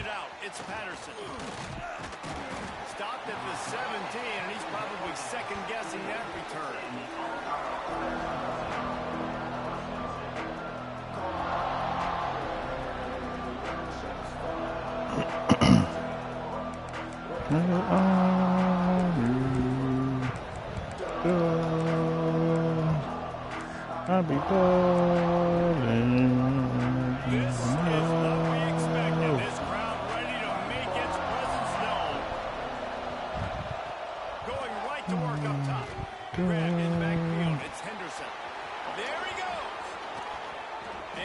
it out. It's Patterson. Stopped at the 17, and he's probably second-guessing that return. I'll be calling. This is what we expected. This crowd ready to make its presence known. Going right to work up top. Grab in the backfield. It's Henderson. There he goes.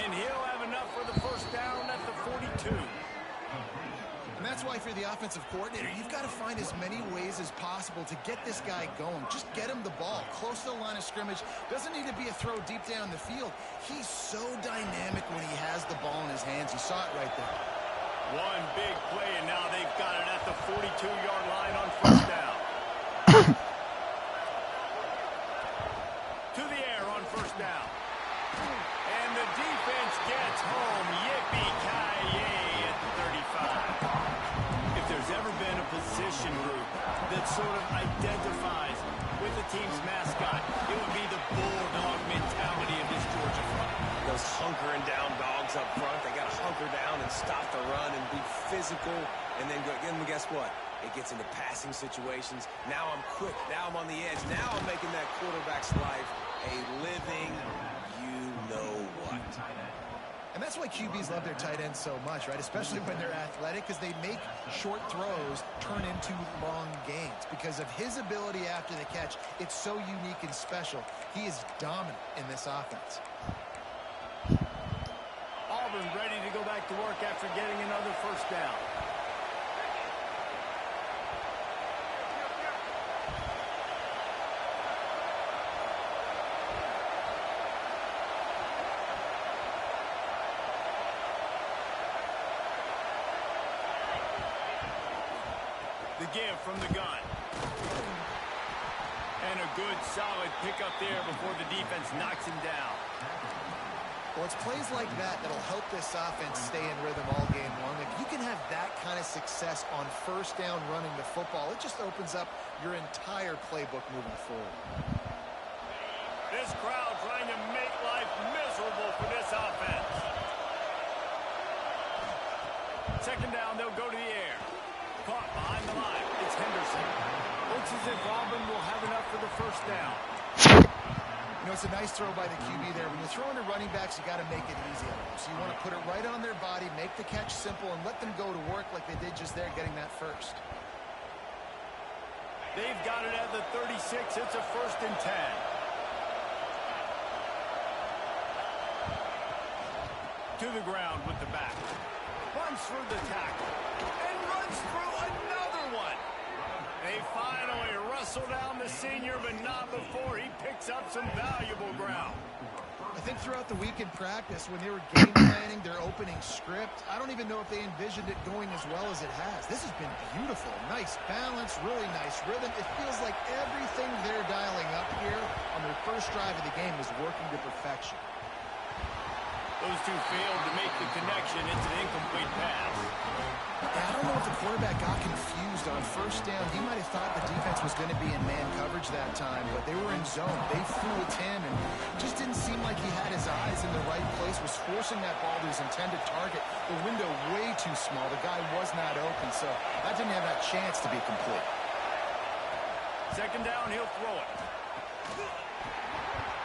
And he'll have enough for the first down at the 42. And that's why, for the offensive coordinator, you've got to find as many ways as possible to get this guy going. Just get him the ball close to the line of scrimmage. Doesn't need to be a throw deep down the field. He's so dynamic when he has the ball in his hands. You saw it right there. One big play, and now they've got it at the 42-yard line on first down. To the air on first down. And the defense gets home. Yippee-ki-yay at the 35. If there's ever been a position group that sort of identifies with the team's mascot, it would be the bulldog mentality of this Georgia front. Those hunkering down dogs up front, they got to hunker down and stop the run and be physical. And then guess what? It gets into passing situations. Now I'm quick. Now I'm on the edge. Now I'm making that quarterback's life a living you-know-what. And that's why QBs love their tight ends so much, right? Especially when they're athletic, because they make short throws turn into long gains. Because of his ability after the catch, it's so unique and special. He is dominant in this offense. Auburn ready to go back to work after getting another first down. The give from the gun. And a good, solid pickup there before the defense knocks him down. Well, it's plays like that that'll help this offense stay in rhythm all game long. If you can have that kind of success on first down running the football, it just opens up your entire playbook moving forward. This crowd trying to make life miserable for this offense. Second down, they'll go to the air. Caught behind the line. It's Henderson. Looks as if Auburn will have enough for the first down. You know, it's a nice throw by the QB there. When you're throwing to running backs, you got to make it easy on them. So you want to put it right on their body, make the catch simple, and let them go to work like they did just there, getting that first. They've got it at the 36. It's a 1st and 10. To the ground with the back. Runs through the tackle. And runs through another one. They finally wrestle down the senior, but not before he picks up some valuable ground. I think throughout the week in practice, when they were game planning their opening script, I don't even know if they envisioned it going as well as it has. This has been beautiful. Nice balance, really nice rhythm. It feels like everything they're dialing up here on their first drive of the game is working to perfection. Those two failed to make the connection. It's an incomplete pass. I don't know if the quarterback got confused on first down. He might have thought the defense was going to be in man coverage that time, but they were in zone. They fooled him, and just didn't seem like he had his eyes in the right place, was forcing that ball to his intended target. The window way too small. The guy was not open, so that didn't have that chance to be complete. Second down, he'll throw it.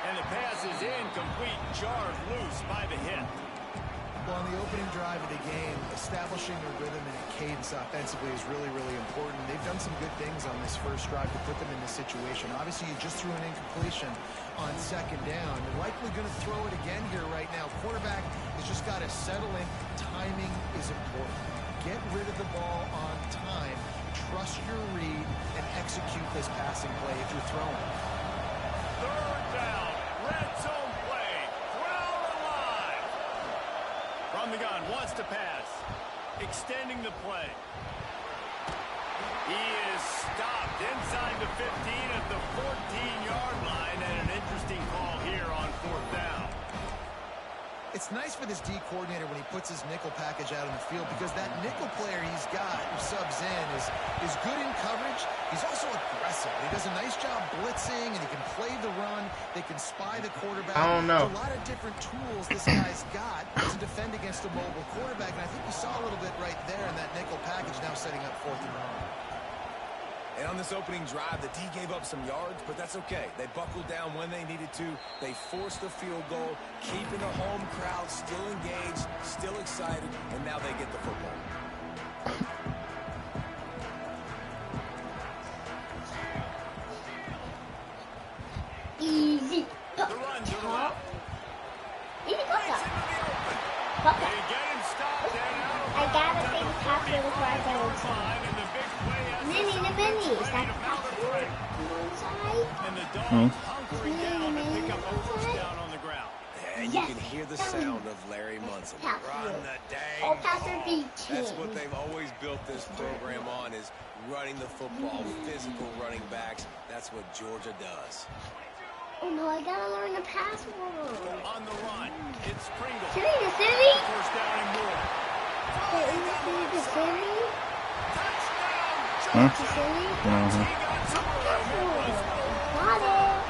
And the pass is incomplete, jarred loose by the hit. Well, on the opening drive of the game, establishing a rhythm and a cadence offensively is really, really important. They've done some good things on this first drive to put them in this situation. Obviously, you just threw an incompletion on second down. You're likely going to throw it again here right now. Quarterback has just got to settle in. Timing is important. Get rid of the ball on time. Trust your read and execute this passing play if you're throwing. Third down, red zone play, crowd alive. From the gun, wants to pass, extending the play. He is stopped inside the 15 at the 14-yard line, and an interesting call here on 4th down. It's nice for this D coordinator when he puts his nickel package out in the field because that nickel player he's got who subs in is good in coverage. He's also aggressive. He does a nice job blitzing, and he can play the run. They can spy the quarterback. I don't know. There's a lot of different tools this guy's got to defend against a mobile quarterback, and I think you saw a little bit right there in that nickel package now setting up 4th and long. And on this opening drive, the D gave up some yards, but that's okay. They buckled down when they needed to. They forced the field goal, keeping the home crowd still engaged, still excited, and now they get the football. Easy. The run to the left. Easy It's pop. into the open. Pop. They get him stopped and out. I gotta think Papa before I go inside. And the big play has Mini the the mini. Is ready that to mount a Papa? threat. Inside? And the Dogs hunkering down to pick up a first down on the ground. And you can hear the sound of Larry Munson. Run the dang Oh, Pastor ball. B. That's what they've always built this program on, is running the football, physical running backs. That's what Georgia does. Oh no, I gotta learn the password. On the run, it's Pringle. City to city? First down and more. City to city? Touchdown, To city? He got some room. It was Got it.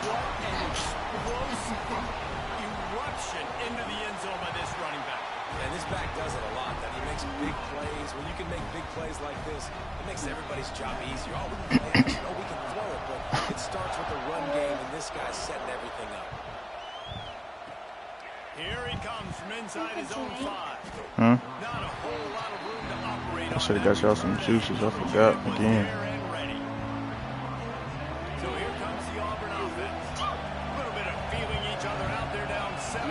what an explosive eruption into the end zone by this running back. And this back does it a lot. That he makes big plays. When you can make big plays like this, it makes everybody's job easier. Oh, we can play action. Oh, we can throw it. But it starts with the run game, and this guy's setting everything up. Here he comes from inside his own 5. Huh? Not a whole lot of room to operate I on. should have got y'all some juices. I forgot again. So here comes the Auburn offense. A little bit of feeling each other out there down 7-3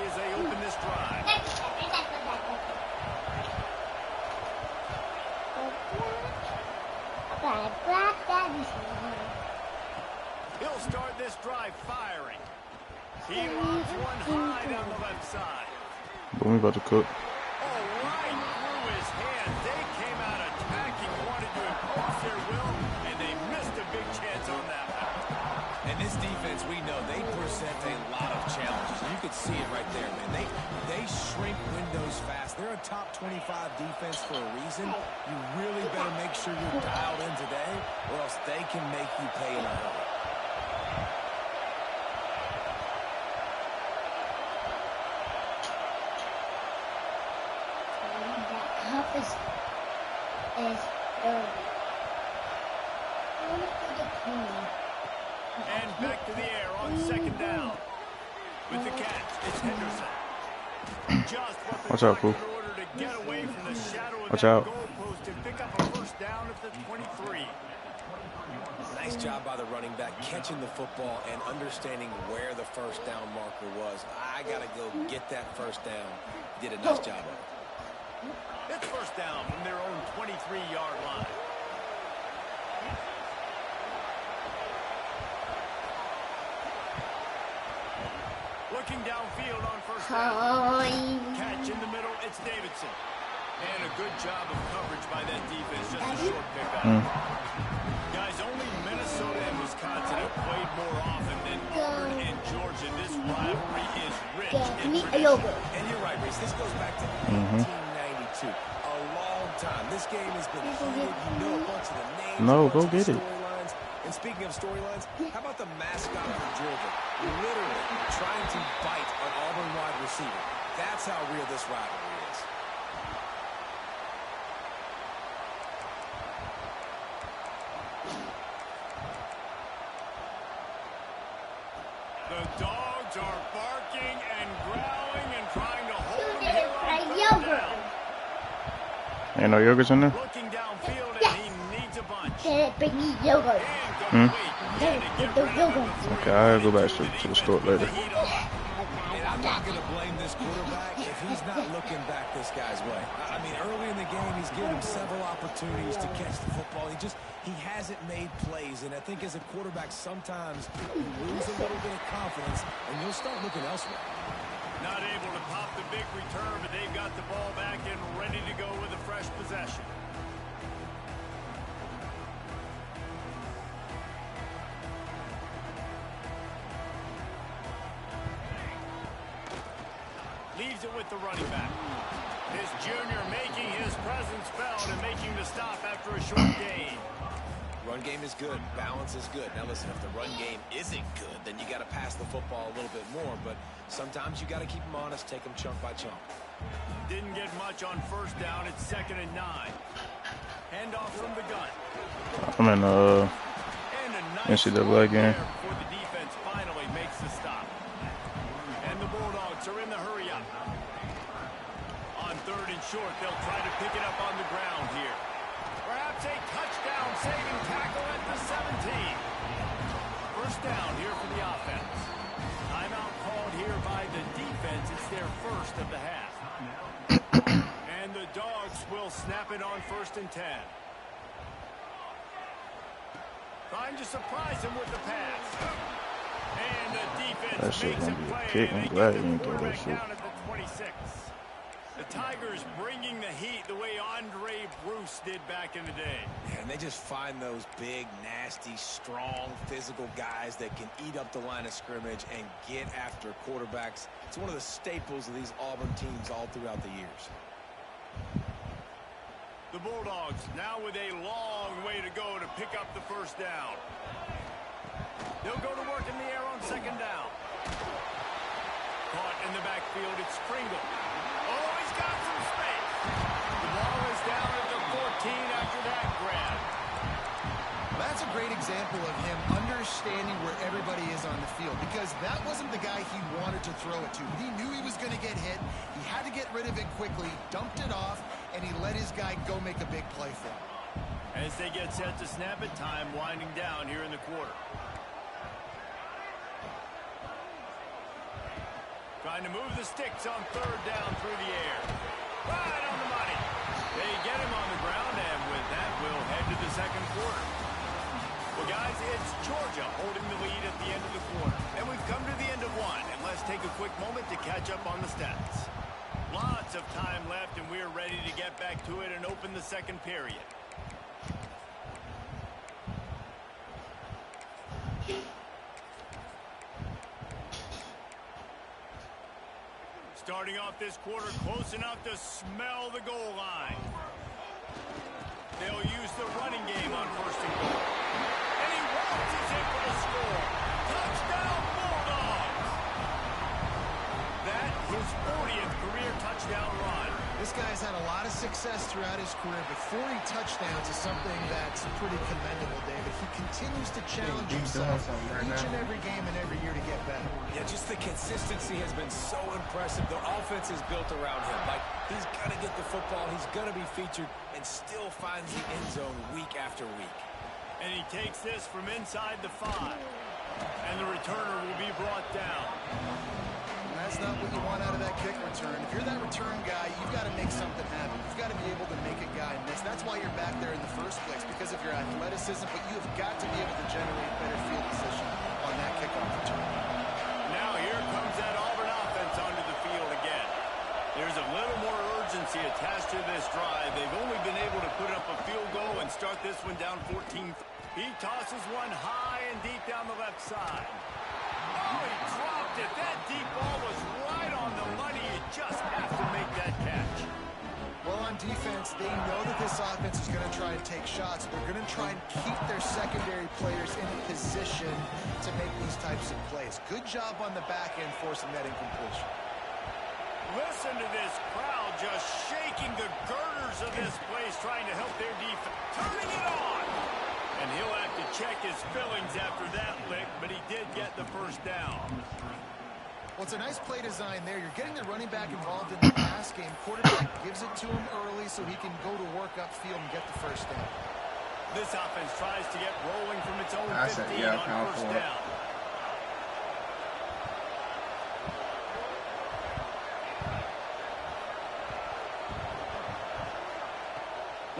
as they open this drive. He'll start this drive firing. He lobs one high down the left side. But we about to cook. Oh, right through his hands. They came out attacking, wanted to impose their will, and they missed a big chance on that one. And this defense, we know, they present a lot of challenges. You could see it right there, man. They shrink windows fast. They're a top 25 defense for a reason. You really better make sure you're dialed in today, or else they can make you pay in a hurry. Cup is early. And back to the air on 2nd down. With the catch, it's Henderson. Just what the Watch out, clock fool. in order to get away from the shadow of Watch that out. goalpost and pick up a first down at the 23. Nice job by the running back, catching the football and understanding where the first down marker was. I got to go get that first down. Did a nice job of it. It's first down from their own 23-yard line. Looking downfield on first down. Catch in the middle, it's Davidson. And a good job of coverage by that defense, just a short pickup. Guys, only Minnesota and Wisconsin have played more often than Auburn and Georgia. This rivalry is rich in tradition. And you're right, Reese. This goes back to 1992. A long time. This game has been heated. You know a bunch of the names. No, a bunch go of get the it. storylines. And speaking of storylines, how about the mascot for Georgia? Literally trying to bite an Auburn wide receiver. That's how real this rivalry is. The dogs are barking and growling and trying to hold him here on third down. Ain't no yogurts in there? Looking downfield, and he needs a bunch. Big yogurt. Okay, I'll go back to the store later. And I'm not going to blame this quarterback if he's not looking back this guy's way. I mean, early in the game, he's given him several opportunities to catch the football. He hasn't made plays, and I think as a quarterback, sometimes you lose a little bit of confidence, and you'll start looking elsewhere. Not able to pop the big return, but they've got the ball back and ready to go with a fresh possession. leaves it with the running back. This junior making his presence felt and making the stop after a short gain. Run game is good. Balance is good. Now listen, if the run game isn't good, then you got to pass the football a little bit more. But sometimes you got to keep them honest, take them chunk by chunk. Didn't get much on first down. It's 2nd and 9. Handoff from the gun. I'm in And a nice NCAA game. before the defense finally makes the stop. And the Bulldogs are in the hurry up. On 3rd and short, they'll try to pick it up on the ground here. Perhaps a touchdown-saving tackle at the 17. First down here for the offense. Timeout called here by the defense. It's their first of the half. And the Dogs will snap it on 1st and 10. Trying to surprise him with the pass. And the defense That shit makes a gonna be a play. kick. And I'm they glad get you the didn't throw that quarterback shit. down at the 26. The Tigers bringing the heat the way Andre Bruce did back in the day. Yeah, and they just find those big, nasty, strong, physical guys that can eat up the line of scrimmage and get after quarterbacks. It's one of the staples of these Auburn teams all throughout the years. The Bulldogs now with a long way to go to pick up the first down. They'll go to work in the air on 2nd down. Caught in the backfield, it's Pringle. Oh, he's got some space. The ball is down at the 14 after that grab. That's a great example of him understanding where everybody is on the field, because that wasn't the guy he wanted to throw it to. He knew he was going to get hit. He had to get rid of it quickly, dumped it off, and he let his guy go make a big play for him. As they get set to snap it, time winding down here in the quarter. Trying to move the sticks on 3rd down through the air. Right on the money. They get him on the ground, and with that, we'll head to the 2nd quarter. Well, guys, it's Georgia holding the lead at the end of the quarter. And we've come to the end of one, and let's take a quick moment to catch up on the stats. Lots of time left, and we're ready to get back to it and open the 2nd period. Starting off this quarter close enough to smell the goal line. They'll use the running game on 1st and goal. And he waltzes in for the score. Touchdown, Bulldogs! That his 40th career touchdown run. This guy's had a lot of success throughout his career, but 40 touchdowns is something that's pretty commendable, David. He continues to challenge himself each and every game and every year to get better. Yeah, just the consistency has been so impressive. The offense is built around him. Like, he's going to get the football, he's going to be featured, and still finds the end zone week after week. And he takes this from inside the 5. And the returner will be brought down. That's not what you want out of that kick return. If you're that return guy, you've got to make something happen. You've got to be able to make a guy miss. That's why you're back there in the first place, because of your athleticism, but you've got to be able to generate better field position on that kickoff return. Now here comes that Auburn offense onto the field again. There's a little more urgency attached to this drive. They've only been able to put up a field goal and start this one down 14. He tosses one high and deep down the left side. Oh, he dropped it. That deep ball was right on the money. You just have to make that catch. Well, on defense, they know that this offense is going to try and take shots. They're going to try and keep their secondary players in a position to make these types of plays. Good job on the back end forcing that incompletion. Listen to this crowd just shaking the girders of this place, trying to help their defense. Turning it on! And he'll have to check his fillings after that lick, but he did get the first down. Well, it's a nice play design there. You're getting the running back involved in the pass game. Quarterback gives it to him early so he can go to work upfield and get the first down. This offense tries to get rolling from its own 15 on first down.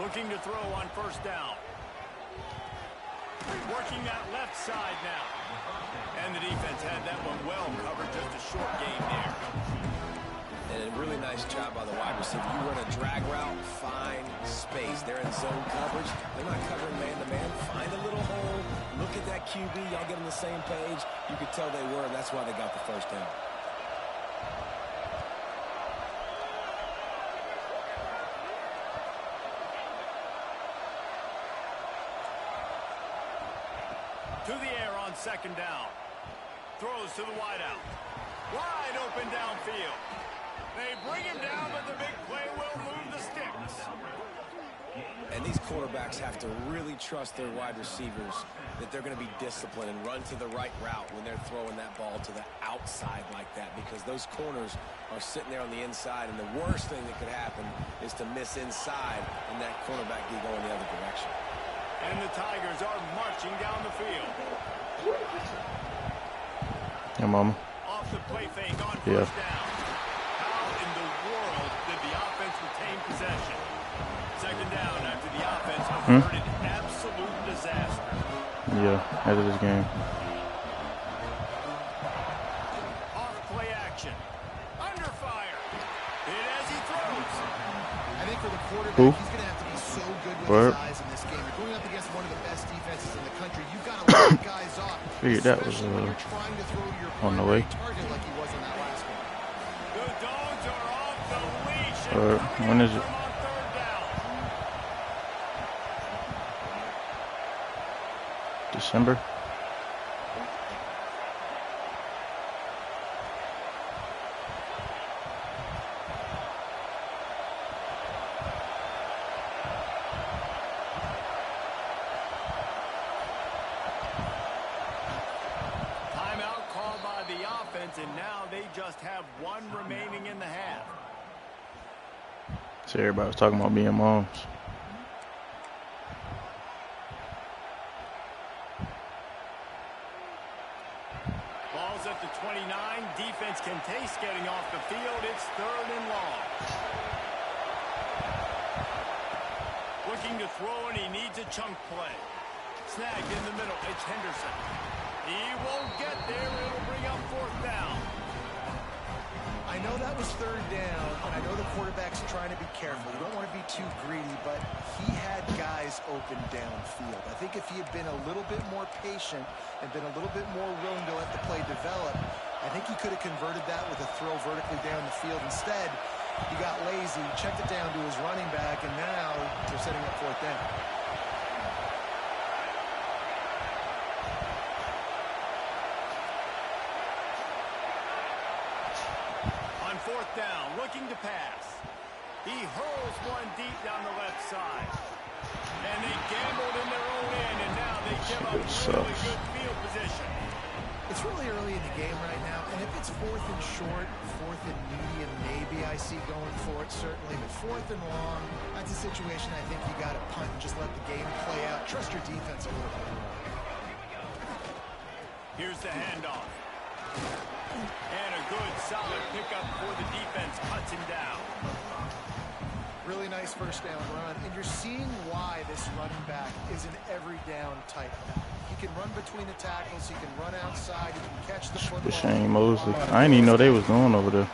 Looking to throw on first down. Working that left side now. And the defense had that one well covered, just a short game there. And a really nice job by the wide receiver. You run a drag route, find space. They're in zone coverage. They're not covering man-to-man. Find a little hole. Look at that QB. Y'all get on the same page. You could tell they were, and that's why they got the first down. through the air on second down. Throws to the wideout. Wide open downfield. They bring him down, but the big play will move the sticks. And these quarterbacks have to really trust their wide receivers that they're going to be disciplined and run to the right route when they're throwing that ball to the outside like that, because those corners are sitting there on the inside, and the worst thing that could happen is to miss inside and that cornerback be going the other direction. And the Tigers are marching down the field. Yeah, mama. Off the play fake on Yeah. first down. How in the world did the offense retain possession? Second down after the offense averted absolute disaster. Yeah, out of this game. Off play action. Under fire. Hit as he throws. I think for the quarterback, Who? he's going to have to be so good with Word. his eyes in this game. You're going up against one of the best defenses in the country. You've got to lock guys off. Figured that was, especially when you're trying to throw your on the way. target like he was in that last one. The Dogs are off the leash. When is it? On third down. December. Timeout called by the offense, and now they just have one remaining in the half. So everybody was talking about being moms. Ball's at the 29. Defense can taste getting off the field. It's third and long. Looking to throw, and he needs a chunk play. Snagged in the middle. It's Henderson. He won't get there. It'll bring up fourth down. I know that was third down, and I know the quarterback's trying to be careful. You don't want to be too greedy, but he had guys open downfield. I think if he had been a little bit more patient and been a little bit more willing to let the play develop, I think he could have converted that with a throw vertically down the field. Instead, he got lazy, checked it down to his running back, and now they're setting up fourth down. On fourth down, looking to pass. He hurls one deep down the left side. And they gambled in their own end, and now they give up really good field position. It's really early in the game right now, and if it's fourth and short, fourth and medium, maybe I see going for it, certainly. But fourth and long, that's a situation I think you got to punt and just let the game play out. Trust your defense a little bit. Here's the handoff. And a good, solid pickup for the defense. Cuts him down. Really nice first down run, and you're seeing why this running back is an every down type back. He can run between the tackles, he can run outside, he can catch the football. Shane Mosley. I didn't even know they was going over there.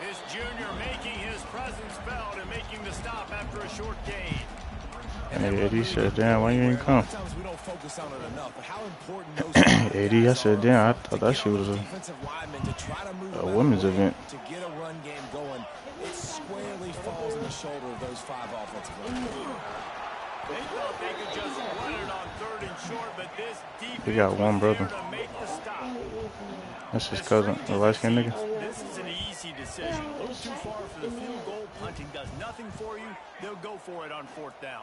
This junior making his presence felt and making the stop after a short gain. Hey, Eddie said, damn, why you ain't come? Sometimes we don't focus on it enough, but how important those Eddie, I said, damn, I thought that shit was defensive linemen to try to move a women's event. to get a run game going. It squarely falls on the shoulder of those five offensive linemen. They thought they could just run it on third and short, but this defense He got one brother. was there to make the stop. That's his cousin, the light-skinned nigga. This is an easy decision. A little too far for the field goal. Punting does nothing for you. They'll go for it on fourth down.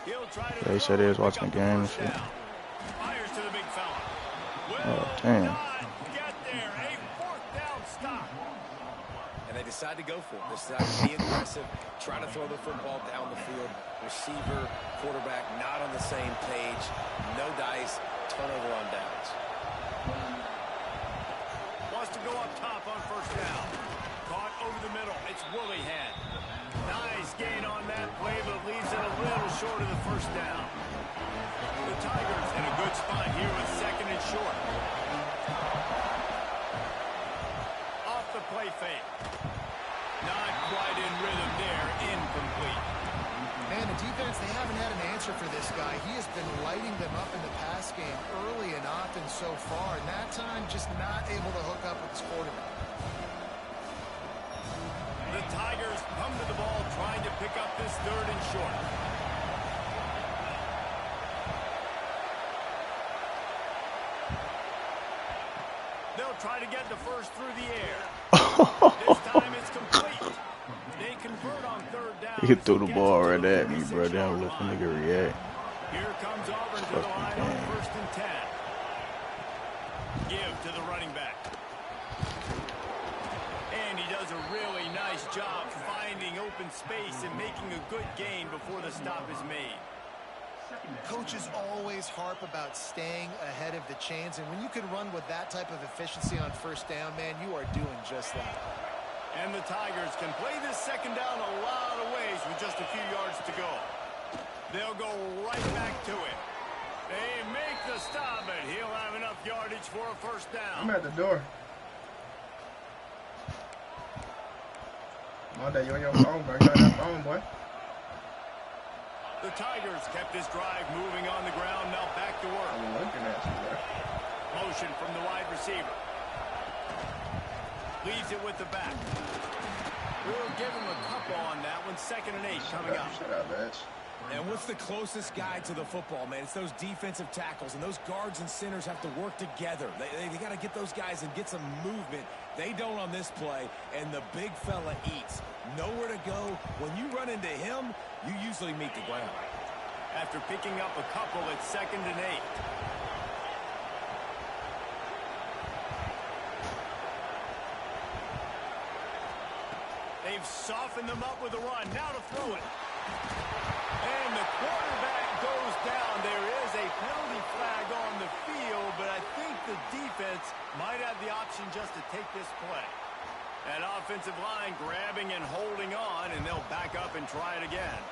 He'll try to Yeah, he said he was watching the game and shit. Fires to the big fella. Oh, damn. Not get there. A fourth down stop. And they decide to go for it. They decide to be aggressive, try to throw the football down the field. Receiver, quarterback, not on the same page. No dice. Turnover on downs. Wants to go up top on first down. Caught over the middle. It's Willihan. Nice gain on that play, but leaves it a little short of the first down. The Tigers in a good spot here with second and short. Off the play fake. Not quite in rhythm there. Incomplete. Man, the defense, they haven't had an answer for this guy. He has been lighting them up in the pass game early and often so far, and that time just not able to hook up with his quarterback. The Tigers come to the ball trying to pick up this third and short. They'll try to get the first through the air. This time it's complete. They convert on third down. He threw the ball right at me, bro. Then let the nigga react. Here comes Auburn to the line on first and 10. Give to the running back. And he does a really nice job finding open space and making a good gain before the stop is made. Coaches always harp about staying ahead of the chains, and when you can run with that type of efficiency on first down, man, you are doing just that. And the Tigers can play this second down a lot of ways with just a few yards to go. They'll go right back to it. They make the stop, but he'll have enough yardage for a first down. I'm at the door. Monday, you on your phone, bro. You on that phone, boy. The Tigers kept this drive moving on the ground. Now back to work. I'm looking at you, bro. Motion from the wide receiver. Leaves it with the back. We'll give him a couple on that one. 2nd and 8 coming up. Shut up, bitch. And what's the closest guy to the football, man? It's those defensive tackles, and those guards and centers have to work together. They got to get those guys and get some movement. They don't on this play, and the big fella eats. Nowhere to go. When you run into him, you usually meet the ground. After picking up a couple, it's 2nd and 8. They've softened them up with a run. Now to throw it. And the quarterback goes down. There is a penalty flag on the field, but I think the defense might have the option just to take this play. That offensive line grabbing and holding on, and they'll back up and try it again.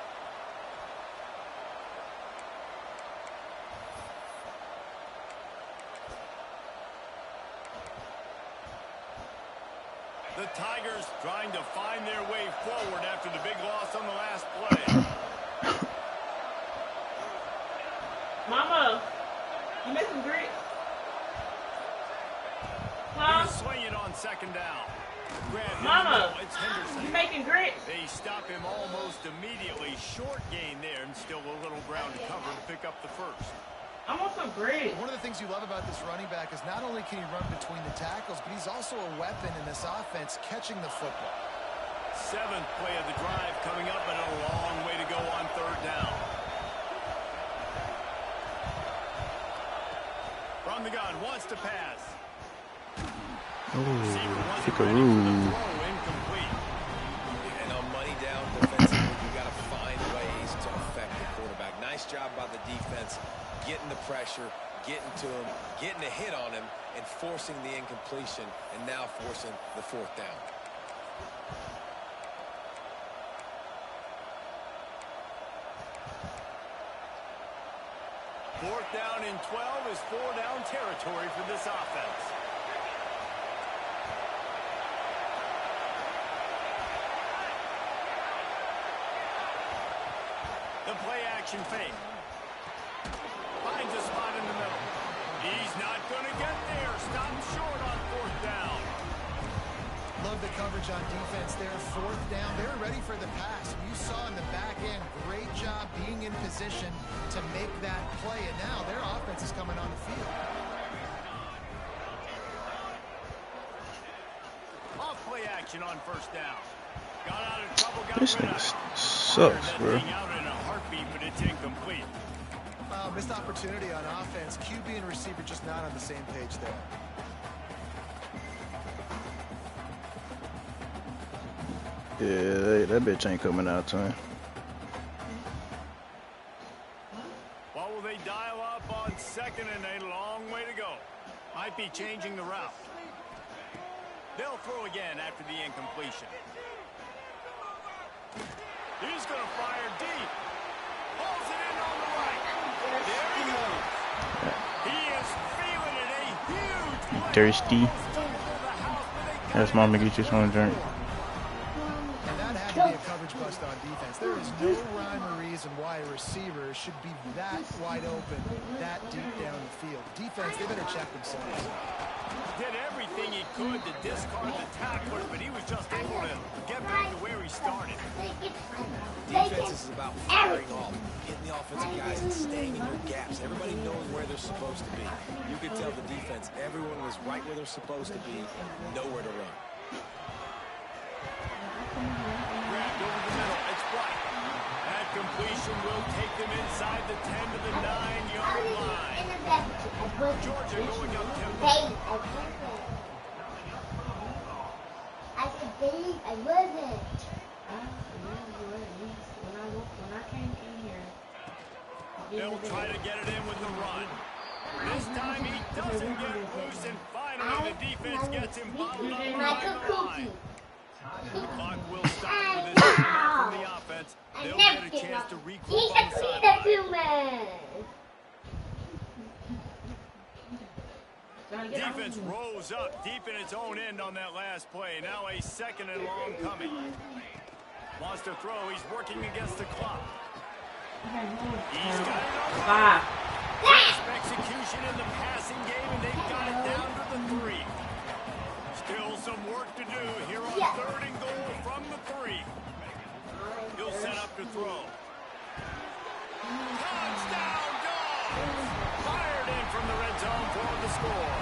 The Tigers trying to find their way forward after the big loss on the last play. Mama, you making grits? Huh? He's swinging on 2nd down. Mama, it's Henderson. you making grits? They stop him almost immediately. Short gain there, and still a little ground to cover to pick up the first. I want some grits. One of the things you love about this running back is not only can he run between the tackles, but he's also a weapon in this offense catching the football. 7th play of the drive coming up, but a long way to go on 3rd down. From the gun, wants to pass. Pickaroo. Incomplete. And on money down defensively, you got to find ways to affect the quarterback. Nice job by the defense, getting the pressure, getting to him, getting a hit on him, and forcing the incompletion, and now forcing the 4th down. Fourth down and 12 is 4-down territory for this offense. The play action fake. Finds a spot in the middle. He's not going to get there. Stopped short on 4th down. Love the coverage on defense there. 4th down. They're ready for the pass. You saw in the back end, great job being in position to make that play. And now their offense is coming on the field. Off play action on 1st down. Got out of trouble, got This rid of nigga it. sucks, bro. Out in a heartbeat, but it's incomplete. Missed opportunity on offense. QB and receiver just not on the same page there. Yeah, that bitch ain't coming out to him. What will they dial up on 2nd and 8? Long way to go. Might be changing the route. They'll throw again after the incompletion. He's going to fire deep. Pulls it in on the right. There he goes. He is feeling it. A huge play. Thirsty. That's mama get you some drink. And that had to be a coverage bust on defense. There is no rhyme or reason why a receiver should be that wide open, that deep down the field. Defense, they better check themselves. Did everything he could to discard the tackler, but he was just able to get back to where he started. Defense is about about firing off, hitting the offensive guys, and staying in your gaps. Everybody knows where they're supposed to be. You could tell the defense, everyone was right where they're supposed to be, nowhere to run. Grabbed over the middle. It's White. That completion will take them inside the 10 to the 9-yard line. Georgia going up tempo. I believe I wasn't. When I came in here, They'll try to get it in with the run. This time he doesn't get loose, and finally the defense gets him bottled up behind the line. The clock will stop with this timeout from the offense. They'll get a chance to regroup on the sideline. Defense rose up deep in its own end on that last play. Now a second and long coming. Wants to throw. He's working against the clock. He's got it on the crisp execution in the passing game, and they've got it down to the 3. Still some work to do here on 3rd and goal from the 3. He'll set up to throw. Touchdown, Dogs! Fired in from the red zone for the score.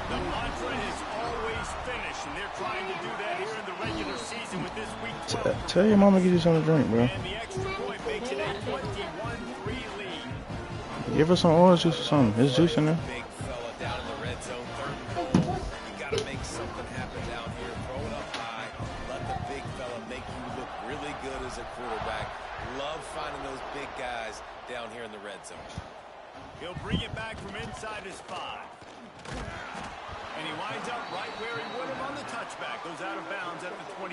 The mantra is always finish, and they're trying to do that here in the regular season with this week 12. Tell your mama to get you something to drink, bro. And the extra point makes it a 21-3 lead. Give her some orange juice or something. There's juice in there. Big fella down in the red zone, 3rd and goal. You got to make something happen down here. Throw it up high. Let the big fella make you look really good as a quarterback. Love finding those big guys down here in the red zone. He'll bring it back from inside his 5. And he winds up right where he would have on the touchback. Goes out of bounds at the 25.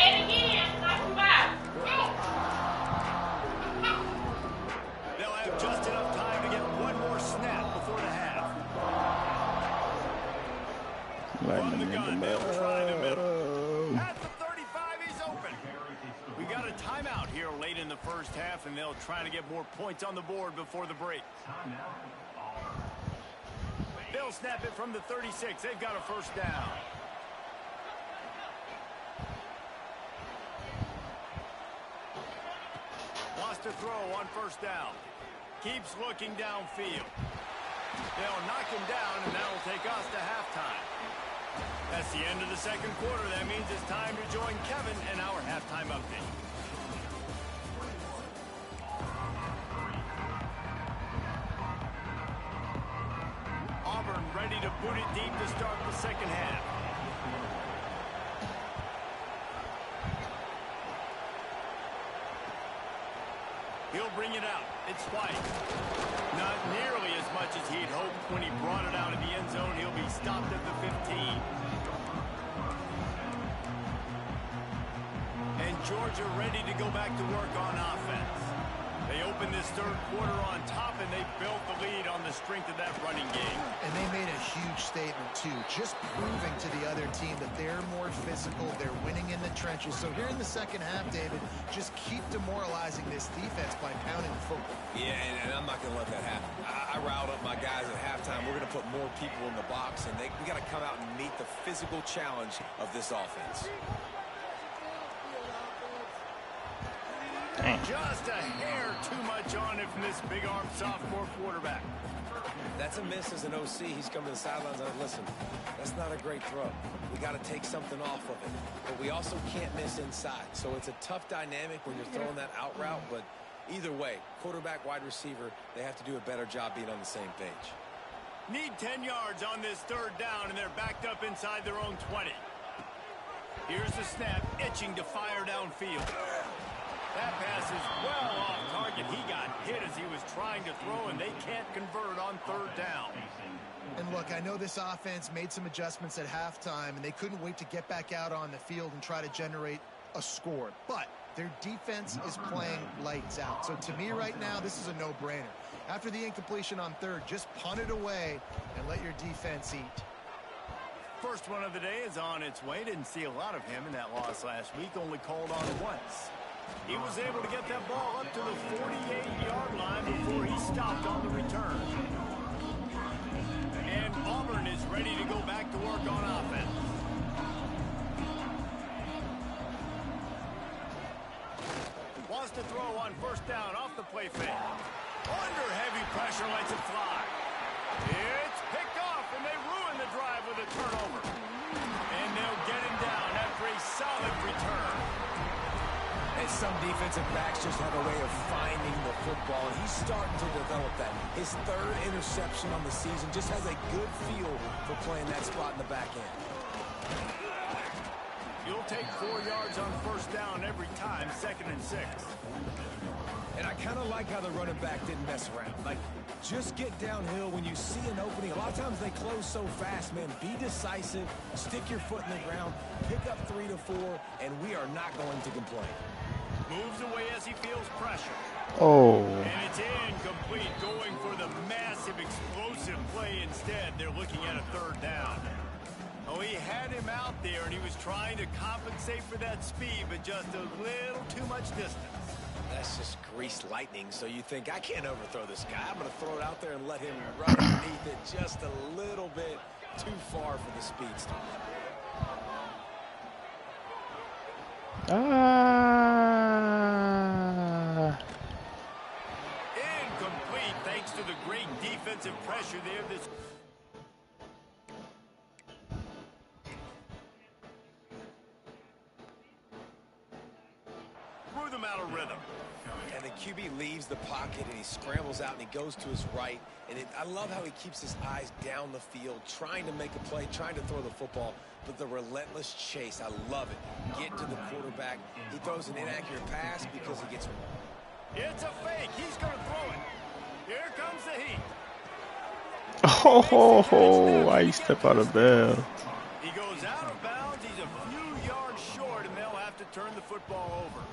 say it again. Knock him back. They'll have just enough time to get one more snap before the half. From the gun, they'll try the middle. At the 35, he's open. We got a timeout here late in the first half, and they'll try to get more points on the board before the break. They'll snap it from the 36. They've got a first down. Wants to throw on first down. Keeps looking downfield. They'll knock him down, and that'll take us to halftime. That's the end of the second quarter. That means it's time to join Kevin and our halftime update. Auburn ready to boot it deep to start the second half. He'll bring it out. It's White. Not nearly as much as he'd hoped when he brought it out of the end zone. He'll be stopped at the 15. And Georgia ready to go back to work on offense. They open this third quarter on top, and they built the lead on the strength of that running game. And they made a huge statement, too, just proving to the other team that they're more physical, they're winning in the trenches. So here in the second half, David, just keep demoralizing this defense by pounding the football. Yeah, and I'm not going to let that happen. I riled up my guys at halftime. We're going to put more people in the box, and we got to come out and meet the physical challenge of this offense. Just a hair too much on it from this big-arm sophomore quarterback. That's a miss as an OC. He's come to the sidelines and listen, that's not a great throw. We got to take something off of it. But we also can't miss inside. So it's a tough dynamic when you're throwing that out route. But either way, quarterback, wide receiver, they have to do a better job being on the same page. Need 10 yards on this third down, and they're backed up inside their own 20. Here's the snap, itching to fire downfield. That pass is well off target. He got hit as he was trying to throw, and they can't convert on third down. And look, I know this offense made some adjustments at halftime, and they couldn't wait to get back out on the field and try to generate a score. But their defense is playing lights out. So to me right now, this is a no-brainer. After the incompletion on third, just punt it away and let your defense eat. First one of the day is on its way. Didn't see a lot of him in that loss last week. Only called on once. He was able to get that ball up to the 48-yard line before he stopped on the return. And Auburn work on offense. Wants to throw on first down off the play fake. Under heavy pressure, lets it fly. It's picked off, and they ruin the drive with a turnover. And they'll get him down after a solid return. And some defensive backs just have a way of finding the football, and he's starting to develop that. His third interception on the season just has a good feel for playing that spot in the back end. You'll take 4 yards on first down every time, 2nd and 6. And I kind of like how the running back didn't mess around. Like, just get downhill when you see an opening. A lot of times they close so fast, man. Be decisive, stick your foot in the ground, pick up 3 to 4, and we are not going to complain. Moves away as he feels pressure. Oh. And it's incomplete, going for the massive explosive play instead. They're looking at a 3rd down. Oh, he had him out there, and he was trying to compensate for that speed, but just a little too much distance. That's just greased lightning, so you think, I can't overthrow this guy. I'm going to throw it out there and let him run underneath it just a little bit too far for the speedster. Incomplete, thanks to the great defensive pressure there. Threw them out of rhythm. And the QB leaves the pocket, and he scrambles out, and he goes to his right. And I love how he keeps his eyes down the field, trying to make a play, trying to throw the football. But the relentless chase, I love it. Get to the quarterback. He throws an inaccurate pass because he gets... It's a fake. He's going to throw it. Here comes the heat. Oh, why you step out of bounds? He goes out of bounds. He's a few yards short, and they'll have to turn the football over.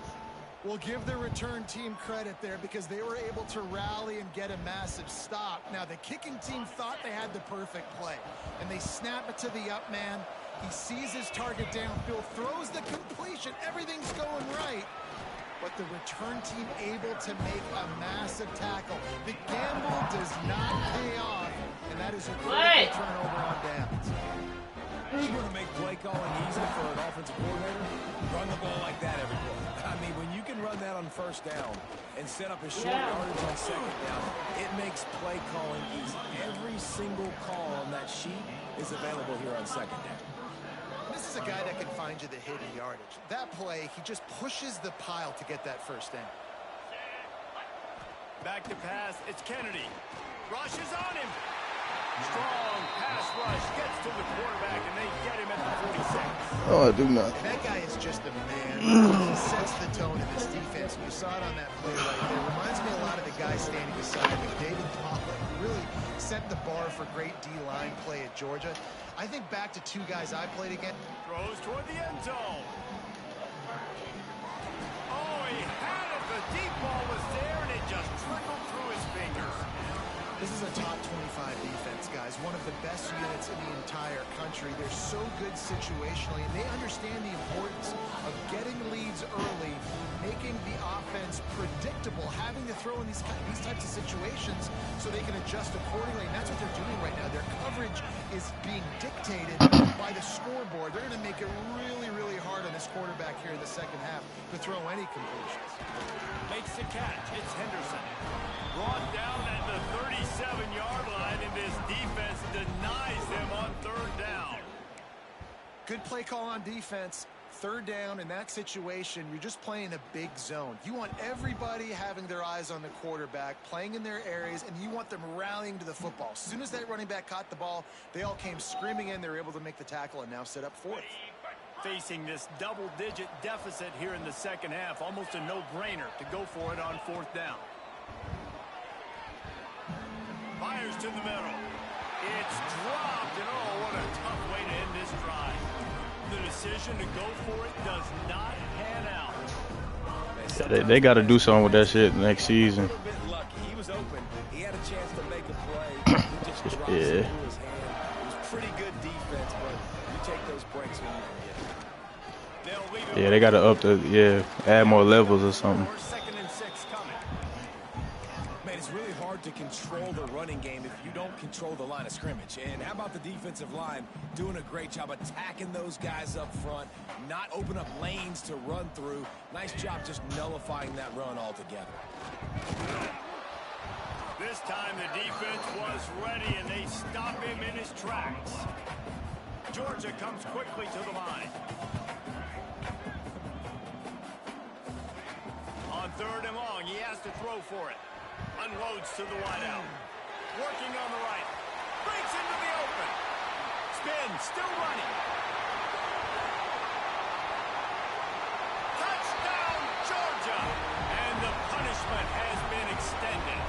We'll give the return team credit there because they were able to rally and get a massive stop. Now, the kicking team thought they had the perfect play, and they snap it to the up man. He sees his target downfield, throws the completion. Everything's going right. But the return team able to make a massive tackle. The gamble does not pay off, and that is a great turnover on downs. You want to make play calling easy for an offensive coordinator? Run the ball like that every play. I mean, when you can run that on first down and set up a short yardage on second down, it makes play calling easy. Every single call on that sheet is available here on second down. This is a guy that can find you the hidden yardage. That play, he just pushes the pile to get that first down. Back to pass. It's Kennedy. Rushes on him. Strong pass rush. Gets to the quarterback, and they get him at the 46. Oh, I do not. That guy is just a man. He sets the tone in this defense. You saw it on that play right there. Reminds me a lot of the guy standing beside him, David Pollack. Really set the bar for great D-line play at Georgia. I think back to 2 guys I played against. Throws toward the end zone. Oh, he had it. The deep ball was there, and it just trickled through his fingers. This is a top 25 defense, guys. One of the best units in the entire country. They're so good situationally, and they understand the importance of getting leads early, making the offense predictable, having to throw in these types of situations so they can adjust accordingly. And that's what they're doing right now. Their coverage is being dictated by the scoreboard. They're going to make it really, really hard on this quarterback here in the second half to throw any completions. Makes the catch. It's Henderson. Brought down at the 37-yard line, and this defense denies them on 3rd down. Good play call on defense. 3rd down in that situation, you're just playing a big zone. You want everybody having their eyes on the quarterback, playing in their areas, and you want them rallying to the football. As soon as that running back caught the ball, they all came screaming in. They were able to make the tackle and now set up 4th. Facing this double-digit deficit here in the second half, almost a no-brainer to go for it on 4th down. Fires to the middle. It's dropped, and oh, what a tough way to end this drive. The decision to go for it does not pan out. Yeah, they got to do something with that shit next season. A little bit lucky. He was open. He had a chance to make a play. He just drops it through his hand. It was pretty good defense, but you take those breaks when you can get it. Yeah, they got to up the, add more levels or something. 2nd and 6 coming. Man, it's really hard hard to control the running game if you don't control the line of scrimmage. And how about the defensive line doing a great job attacking those guys up front, not open up lanes to run through. Nice job just nullifying that run altogether. This time the defense was ready, and they stop him in his tracks. Georgia comes quickly to the line. On 3rd and long, he has to throw for it. Unloads to the wideout. Working on the right. Breaks into the open. Spin, still running. Touchdown, Georgia! And the punishment has been extended.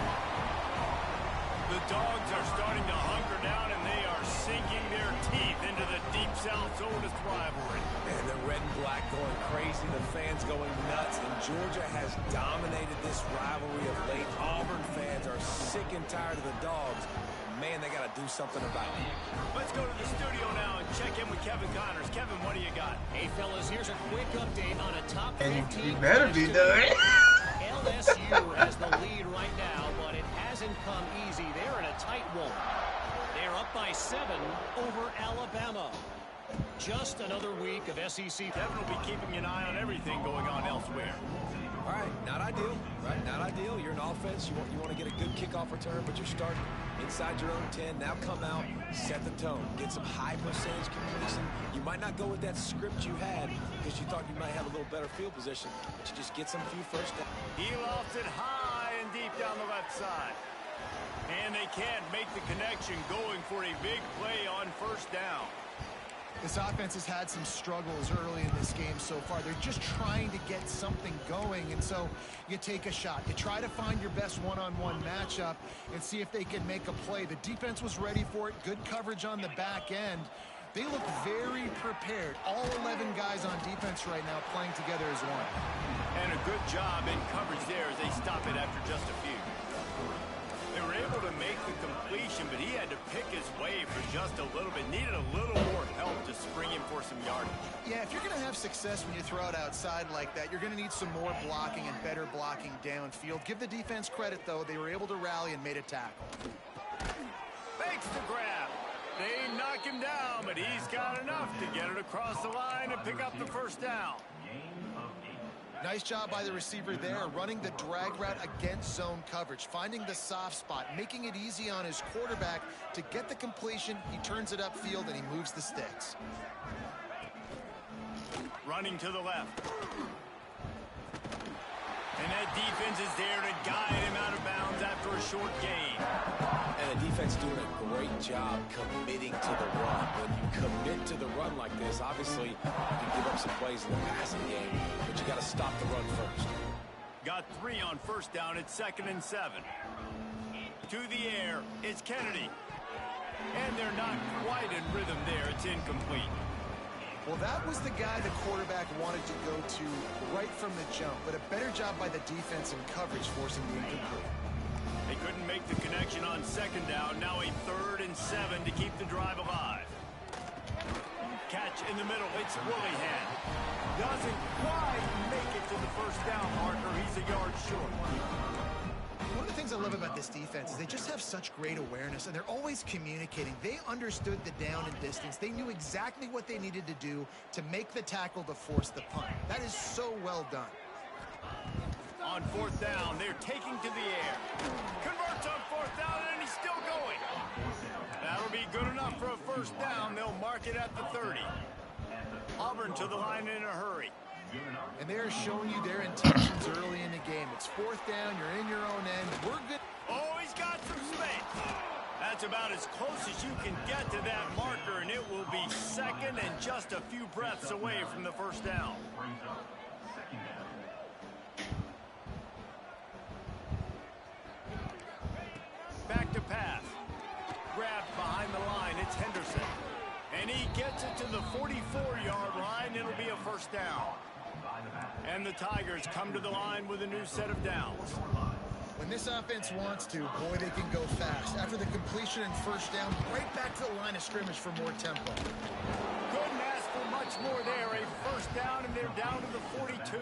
The Dogs are starting to hunker down, and they are sinking their teeth into the Deep South's oldest rivalry. And the red and black going crazy, the fans going nuts, and Georgia has dominated this rivalry of late. Auburn fans are sick and tired of the Dogs. Man, they got to do something about it. Let's go to the studio now and check in with Kevin Connors. Kevin, what do you got? Hey, fellas, here's a quick update on a top 15. And you better be done. LSU has the lead right now, but it hasn't come easy. They're in a tight one. They're up by 7 over Alabama. Just another week of SEC. Kevin will be keeping an eye on everything going on elsewhere. All right, not ideal, right? Not ideal. You're an offense. You want to get a good kickoff return, but you're starting inside your own 10. Now come out, set the tone, get some high percentage completion. You might not go with that script you had because you thought you might have a little better field position, but you just get some few first down. He lofts it high and deep down the left side. And they can't make the connection, going for a big play on 1st down. This offense has had some struggles early in this game so far. They're just trying to get something going, and so you take a shot. You try to find your best one-on-one matchup and see if they can make a play. The defense was ready for it. Good coverage on the back end. They look very prepared. All 11 guys on defense right now playing together as one. And a good job in coverage there as they stop it after just a few. They were able to make the completion, but he had to pick his way for just a little bit. Needed a little more help to spring him for some yardage. Yeah, if you're going to have success when you throw it outside like that, you're going to need some more blocking and better blocking downfield. Give the defense credit, though. They were able to rally and made a tackle. Fakes the grab. They knock him down, but he's got enough to get it across the line and pick up the 1st down. Nice job by the receiver there, running the drag route against zone coverage, finding the soft spot, making it easy on his quarterback to get the completion. He turns it upfield, and he moves the sticks. Running to the left. And that defense is there to guide him out of bounds after a short gain. And the defense doing a great job committing to the run. When you commit to the run like this, obviously you can give up some plays in the passing game, but you got to stop the run first. Got 3 on 1st down. It's 2nd and 7. To the air, it's Kennedy. And they're not quite in rhythm there. It's incomplete. Well, that was the guy the quarterback wanted to go to right from the jump, but a better job by the defense in coverage forcing the incomplete. They couldn't make the connection on 2nd down. Now a 3rd and 7 to keep the drive alive. Catch in the middle. It's Willingham. Doesn't quite make it to the 1st down marker. He's a yard short. One of the things I love about this defense is they just have such great awareness, and they're always communicating. They understood the down and distance. They knew exactly what they needed to do to make the tackle to force the punt. That is so well done. On 4th down, they're taking to the air. Converts on 4th down, and he's still going. That'll be good enough for a 1st down. They'll mark it at the 30. Auburn to the line in a hurry. And they're showing you their intentions early in the game. It's 4th down. You're in your own end. We're good. Oh, he's got some space. That's about as close as you can get to that marker, and it will be 2nd and just a few breaths away from the 1st down. Back to pass. Grabbed behind the line. It's Henderson. And he gets it to the 44-yard line. It'll be a 1st down. And the Tigers come to the line with a new set of downs. When this offense wants to, boy, they can go fast. After the completion and 1st down, right back to the line of scrimmage for more tempo. Couldn't ask for much more there. A 1st down, and they're down to the 42.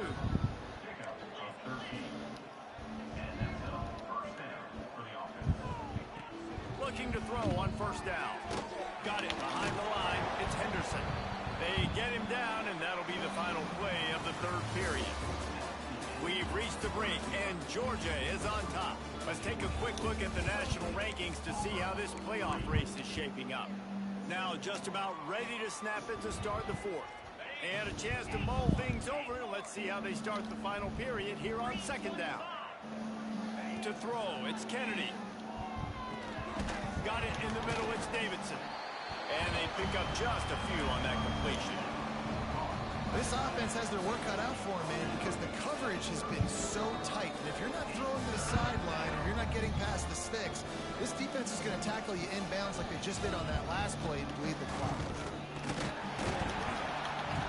looking to throw on first down. Got it behind the line. It's Henderson. They get him down, and that'll be the final play of the third period. We've reached the break, and Georgia is on top. Let's take a quick look at the national rankings to see how this playoff race is shaping up. Now just about ready to snap it to start the fourth. And a chance to mull things over. Let's see how they start the final period here on second down. To throw, it's Kennedy. Got it in the middle, it's Davidson. And they pick up just a few on that completion. This offense has their work cut out for them, man, because the coverage has been so tight. And if you're not throwing to the sideline or you're not getting past the sticks, this defense is going to tackle you inbounds like they just did on that last play and bleed the clock.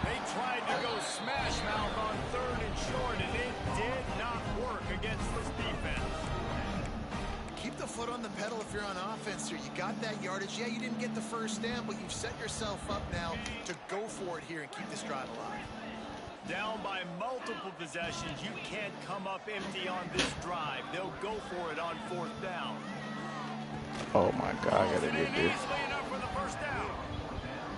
They tried to go smash mouth on third and short, and it did not work against this defense. Keep the foot on the pedal if you're on offense here. You got that yardage. Yeah, you didn't get the first down, but you've set yourself up now to go for it here and keep this drive alive. Down by multiple possessions, you can't come up empty on this drive. They'll go for it on fourth down. Oh my God, I gotta get this. Easily enough for the first down.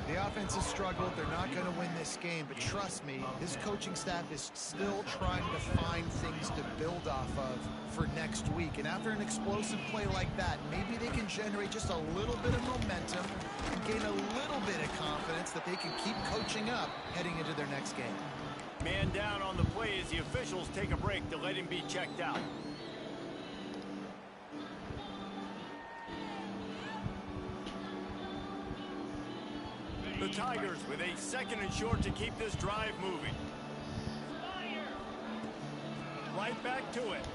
The offense has struggled. They're not going to win this game, but trust me, this coaching staff is still trying to find things to build off of for next week. And after an explosive play like that, maybe they can generate just a little bit of momentum and gain a little bit of confidence that they can keep coaching up heading into their next game. Man down on the play as the officials take a break to let him be checked out. The Tigers with a second and short to keep this drive moving. Right back to it.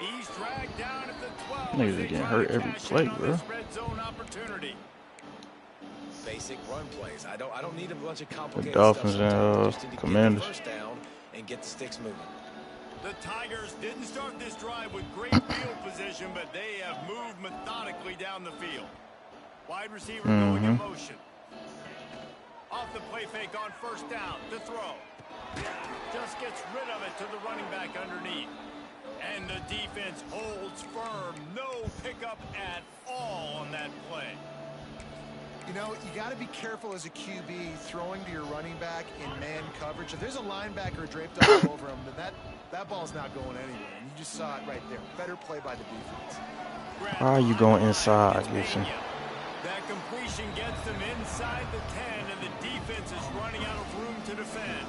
He's dragged down at the 12. Niggas are getting hurt every play, bro. Red zone opportunity. Basic run plays. I don't need a bunch of complicated The Dolphins stuff. and Just need to Commanders. get the first down and get the sticks moving. The Tigers didn't start this drive with great field position, but they have moved methodically down the field. Wide receiver going in motion. Off the play fake on first down to throw. Just gets rid of it to the running back underneath. And the defense holds firm. No pickup at all on that play. You know, you got to be careful as a QB throwing to your running back in man coverage. If there's a linebacker draped all over him, then that ball's not going anywhere. And you just saw it right there. Better play by the defense. Why are you going inside, Gibson? That completion gets them inside the 10, and the defense is running out of room to defend.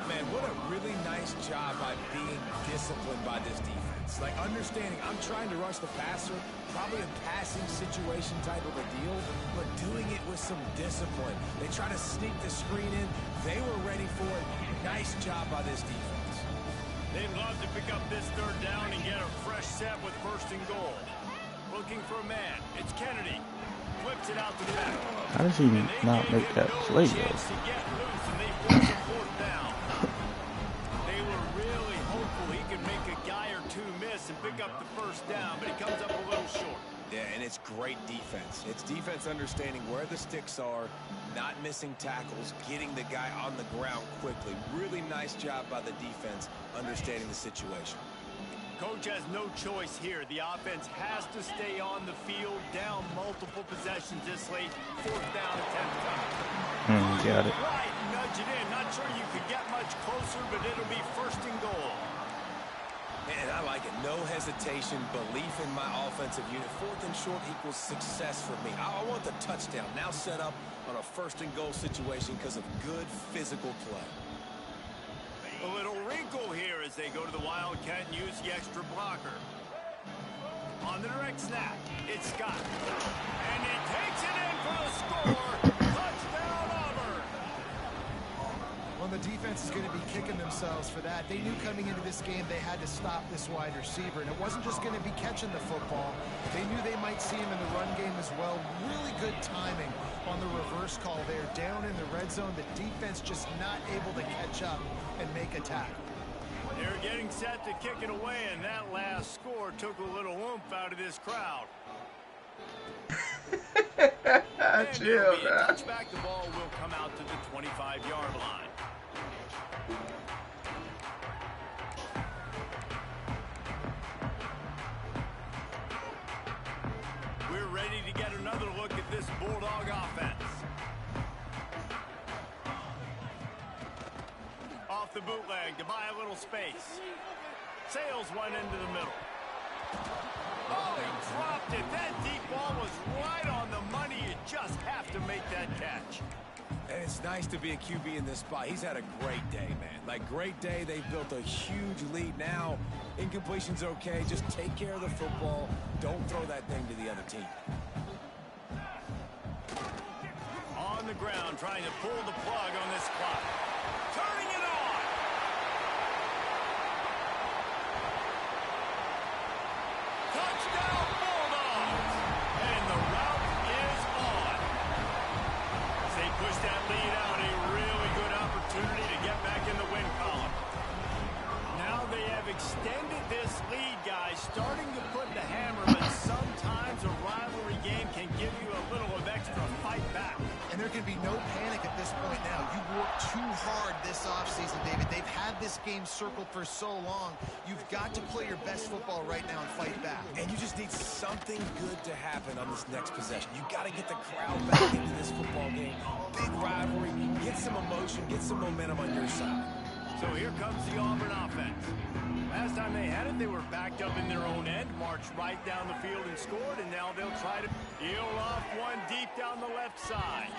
Man, what a really nice job by being disciplined by this defense. Like, understanding I'm trying to rush the passer, probably a passing situation type of a deal, but doing it with some discipline. They try to sneak the screen in. They were ready for it. Nice job by this defense. They'd love to pick up this third down and get a fresh set with first and goal. Looking for a man. It's Kennedy. Flips it out to the back. How does he not make that play, though? Chance to get loose, and they force a fourth down. They were really hopeful he could make a guy or two miss and pick up the first down, but he comes up a little short. Yeah, and it's great defense. It's defense understanding where the sticks are, not missing tackles, getting the guy on the ground quickly. Really nice job by the defense understanding the situation. Coach has no choice here. The offense has to stay on the field, down multiple possessions this late. Fourth down attempt time. Got it. Right, nudge it in. Not sure you could get much closer, but it'll be first and goal. And I like it. No hesitation, belief in my offensive unit. Fourth and short equals success for me. I want the touchdown now set up on a first and goal situation because of good physical play. A little wrinkle here as they go to the Wildcat and use the extra blocker. On the direct snap, it's Scott. And he takes it in for the score. Touchdown, Auburn. Well, the defense is going to be kicking themselves for that. They knew coming into this game they had to stop this wide receiver, and it wasn't just going to be catching the football. They knew they might see him in the run game as well. Really good timing on the reverse call there. Down in the red zone, the defense just not able to catch up and make a tackle. They're getting set to kick it away, and that last score took a little oomph out of this crowd. Chill, man. Touchback, the ball will come out to the 25-yard line. Bulldog offense. Off the bootleg to buy a little space. Sails one into the middle. Oh, he dropped it. That deep ball was right on the money. You just have to make that catch. And it's nice to be a QB in this spot. He's had a great day, man. Like, great day. They've built a huge lead. Now, incompletion's okay. Just take care of the football. Don't throw that thing to the other team. On the ground, trying to pull the plug on this clock. Turning it on. Touchdown, Bulldogs! And the route is on. As they push that lead out, a really good opportunity to get back in the win column. Now they have extended this lead, guys, starting to put the hammer, but sometimes a rivalry game can give you a little of extra fight back. And there can be no panic at this point now. You worked too hard this offseason, David. They've had this game circled for so long. You've got to play your best football right now and fight back. And you just need something good to happen on this next possession. You got to get the crowd back into this football game. Big rivalry. Get some emotion. Get some momentum on your side. So here comes the Auburn offense. Last time they had it, they were backed up in their own end, marched right down the field and scored, and now they'll try to peel off one deep down the left side.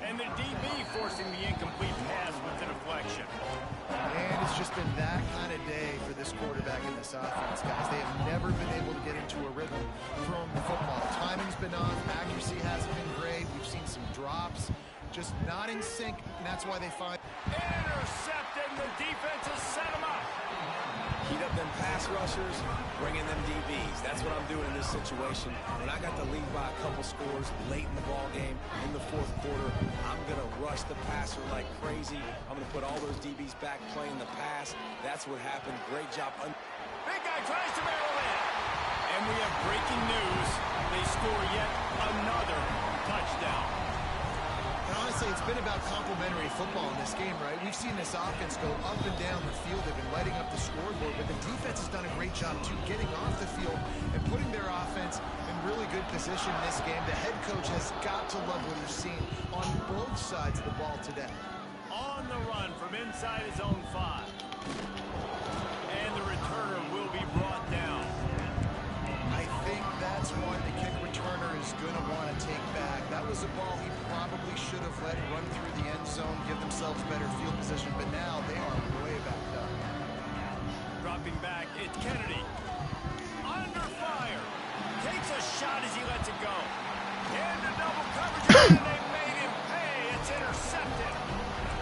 And the DB forcing the incomplete pass with the deflection. And it's just been that kind of day for this quarterback in this offense, guys. They have never been able to get into a rhythm throwing the football. Timing's been off. Accuracy hasn't been great. We've seen some drops. Just not in sync, and that's why they find... Intercepted, and the defense has set him up. Heat up them pass rushers, bring in them DBs. That's what I'm doing in this situation. When I got the lead by a couple scores late in the ball game, in the fourth quarter, I'm going to rush the passer like crazy. I'm going to put all those DBs back playing the pass. That's what happened. Great job. Big guy tries to barrel in. And we have breaking news. They score yet another touchdown. And honestly, it's been about complementary football in this game, right? We've seen this offense go up and down the field. They've been lighting up the scoreboard, but the defense has done a great job, too, getting off the field and putting their offense in really good position in this game. The head coach has got to love what he's seen on both sides of the ball today. On the run from inside his own 5. And the returner will be brought down. I think that's one the kick returner is going to want to take back. That was a ball he probably should have let run through the end zone, give themselves better field position, but now they are way backed up. Dropping back, it's Kennedy. Under fire. Takes a shot as he lets it go. Into double coverage, and they made him pay. It's intercepted.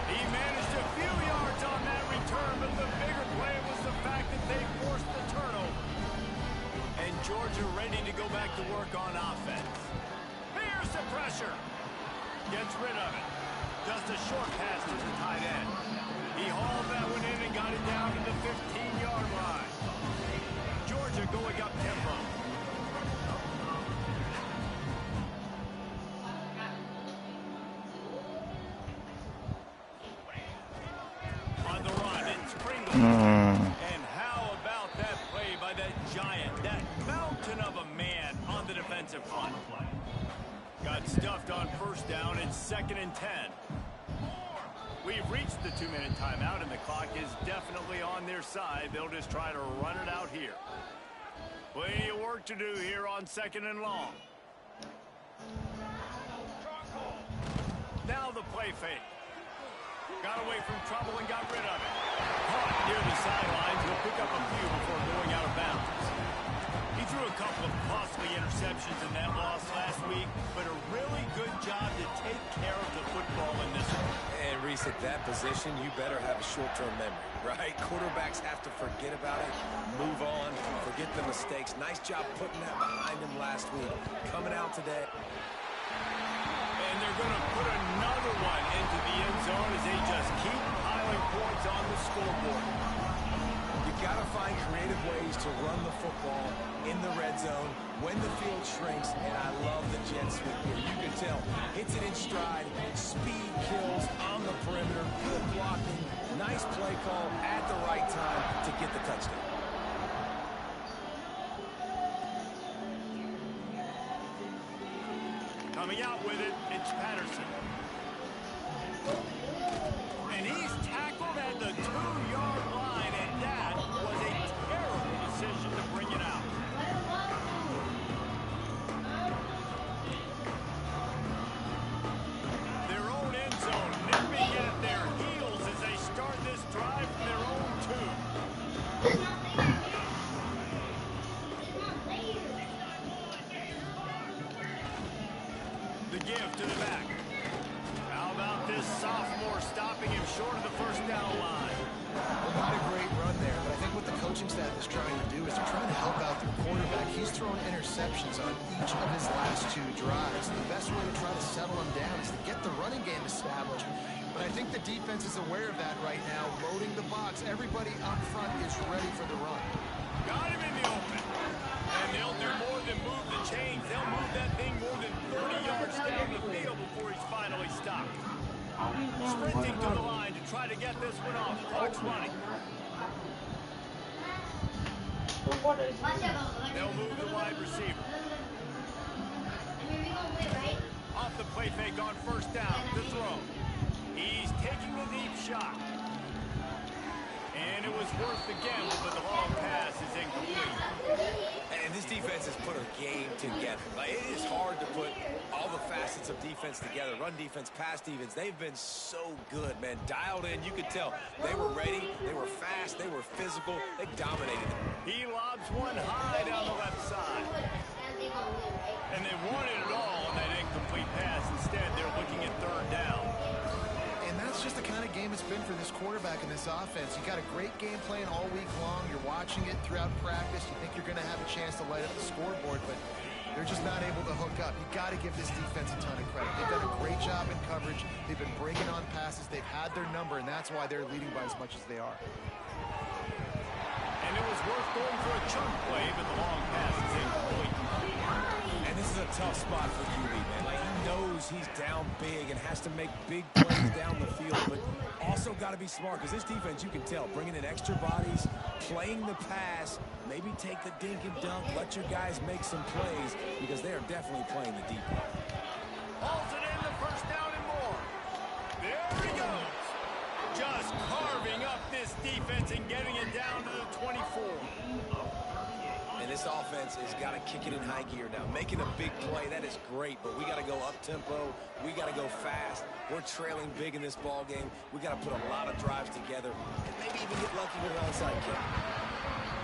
He managed a few yards on that return, but the bigger play was the fact that they forced the turnover. And Georgia ready to go back to work on offense. Here's the pressure. Gets rid of it. Just a short pass to the tight end. He hauled that one in and got it down to the 15-yard line. Georgia going up tempo. On the run, it's Pringle. And how about that play by that giant, that mountain of a man on the defensive front? Got stuffed on first down. It's 2nd and 10. We've reached the 2-minute timeout, and the clock is definitely on their side. They'll just try to run it out here. Plenty of work to do here on 2nd and long. Now the play fake. Got away from trouble and got rid of it. Caught near the sidelines. Will pick up a few before going out of bounds. He threw a couple of costly interceptions in that loss last week, but a really good job to take care of the football in this one. And Reese, at that position, you better have a short-term memory, right? Quarterbacks have to forget about it, move on, forget the mistakes. Nice job putting that behind him last week. Coming out today. And they're going to put another one into the end zone as they just keep piling points on the scoreboard. You got to find creative ways to run the football in the red zone when the field shrinks, and I love the jet sweep here. You can tell, hits it in stride, speed kills on the perimeter, good blocking, nice play call at the right time to get the touchdown. Coming out with it, it's Patterson. And he's tackled at the 2-yard line, and that was a terrible decision to bring it out. Their own end zone, nipping at their heels as they start this drive from their own 2. The give to the back. How about this sophomore stopping him short of the first down line? Well, not a great run there, but I think what the coaching staff is trying to do is they're trying to help out their quarterback. He's thrown interceptions on each of his last 2 drives. The best way to try to settle him down is to get the running game established. But I think the defense is aware of that right now, loading the box. Everybody up front is ready for the run. Got him in the open. And they'll do more than move the chains. They'll move that thing more than 30 yards down the field before he's finally stopped. Sprinting to the line to try to get this one off. Clock's running. They'll move the wide receiver. Off the play fake on first down. The throw. He's taking the deep shot. And it was worth the gamble, but the long pass is incomplete. And this defense has put a game together. Like, it is hard to put all the facets of defense together. Run defense, pass defense. They've been so good, man. Dialed in. You could tell they were ready. They were fast. They were physical. They dominated them. He lobs one high down the left side. And they wanted it all on that incomplete pass. Instead, they're looking at third down. And that's just the kind of game it's been for this quarterback and this offense. You got a great game plan all week long. You're watching it throughout practice. You think you're going to have a chance to light up the scoreboard, but they're just not able to hook up. You got to give this defense a ton of credit. They've done a great job in coverage. They've been breaking on passes. They've had their number, and that's why they're leading by as much as they are. And it was worth going for a chunk play, but the long pass is incomplete. And this is a tough spot for QB, man. Like, he knows he's down big and has to make big plays down the field, but also got to be smart, because this defense, you can tell, bringing in extra bodies, playing the pass, maybe take the dink and dunk, let your guys make some plays, because they are definitely playing the deep ball. Hauls it in, the first down and more. There he goes. Just carving up this defense and getting it down to the 24. And this offense has got to kick it in high gear now. Making a big play, that is great, but we got to go up-tempo. We got to go fast. We're trailing big in this ball game. We got to put a lot of drives together and maybe even get lucky with an onside kick.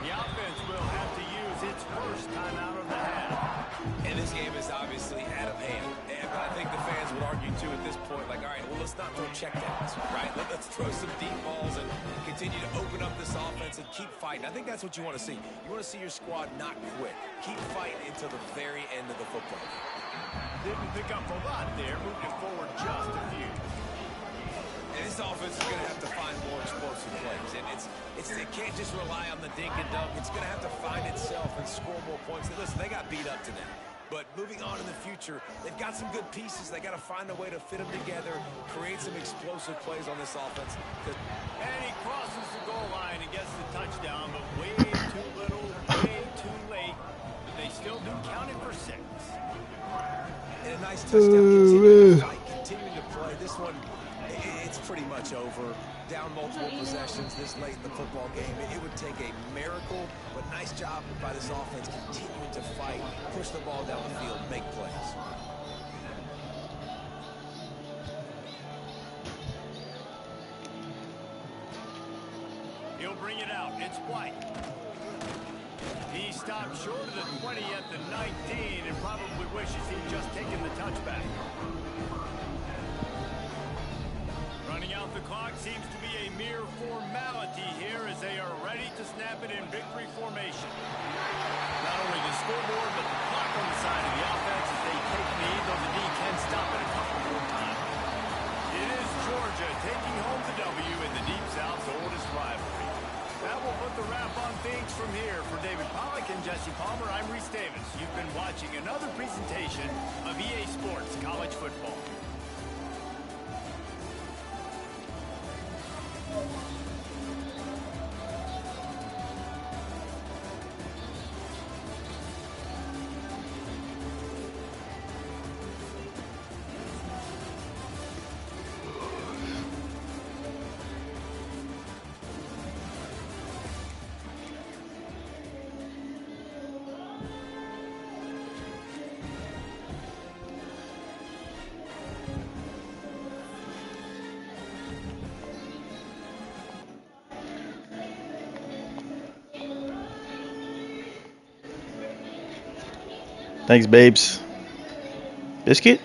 The offense will have to use its first timeout of the half. And this game is obviously out of hand. But I think the fans would argue, too, at this point, like, all right, well, let's not throw checkdowns, right? Let's throw some deep balls and continue to open up this offense and keep fighting. I think that's what you want to see. You want to see your squad not quit. Keep fighting until the very end of the football game. Didn't pick up a lot there. Moved it forward just a few. And this offense is going to have to find more explosive plays. And it can't just rely on the dink and dunk. It's going to have to find itself and score more points. And listen, they got beat up today. But moving on in the future, they've got some good pieces. They got to find a way to fit them together, create some explosive plays on this offense. And he crosses the goal line and gets the touchdown, but way too little, way too late. They still do count it for 6. And a nice touchdown, continuing to fight, continuing to play. This one, it's pretty much over. Down multiple possessions this late in the football game. It would take a miracle, but nice job by this offense continuing to fight, push the ball down the field, make plays. He'll bring it out. It's White. He stopped short of the 20 at the 19 and probably wishes he'd just taken the touchback. Running out the clock seems to be a mere formality here as they are ready to snap it in victory formation. Not only the scoreboard, but the clock on the side of the offense as they take lead, though the D can stop it a couple more times. It is Georgia taking home the W in the Deep South's oldest rivalry. That will put the wrap on things from here. For David Pollack and Jesse Palmer, I'm Reese Davis. You've been watching another presentation of EA Sports College Football. Thanks, babes. Biscuit?